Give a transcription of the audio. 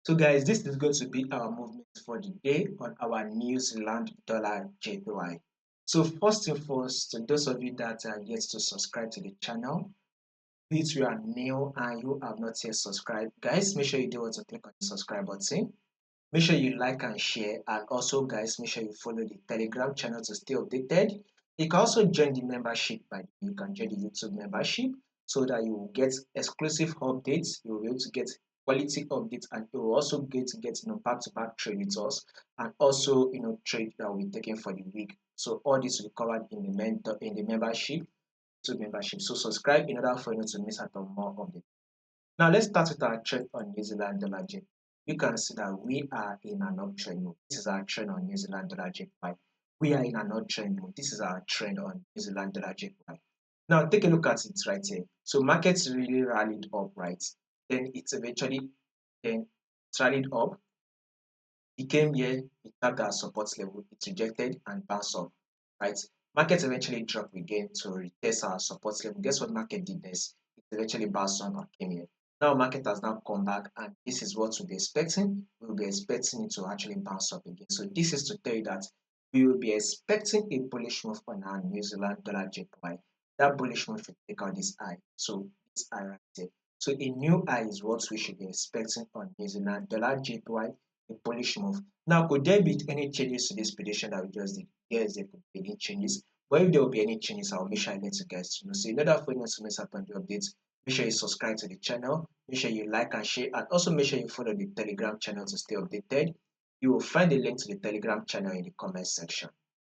So guys, this is going to be our movement for the day on our New Zealand dollar JPY. So first and foremost, to those of you that are yet to subscribe to the channel, if you are new and you have not yet subscribed, guys, make sure you do want to click on the subscribe button. Make sure you like and share, and also guys, make sure you follow the Telegram channel to stay updated. You can also join the membership you can join the YouTube membership so that you will get exclusive updates, you will be able to get quality updates, and you will also get to get back-to-back trade with us, and also trade that will be taken for the week. So all this will be covered in the membership, YouTube membership. So subscribe in order for you to miss out on more updates. Now let's start with our trend on New Zealand dollar JPY. You can see that we are in an uptrend mode. This is our trend on New Zealand dollar JPY. We are in an uptrend mode. This is our trend on New Zealand dollar JPY. Now take a look at it right here. So markets really rallied up, right? Then it's eventually then rallied up. It came here, it tapped our support level, it rejected and bounced up, right? Market eventually dropped again to retest our support level. Guess what market did next? It eventually bounced up and came here. Now market has now come back, and this is what we'll be expecting. We'll be expecting it to actually bounce up again. So this is to tell you that we will be expecting a bullish move on our New Zealand dollar JPY. That bullish move will take out this high. So this high right here. So a new high is what we should be expecting on New Zealand dollar JPY, a bullish move. Now, could there be any changes to this prediction that we just did? Yes, there could be any changes. But if there will be any changes, I'll make sure I let you guys know. So in order for you not to miss out on the updates, make sure you subscribe to the channel, make sure you like and share, and also make sure you follow the Telegram channel to stay updated. You will find the link to the Telegram channel in the comment section.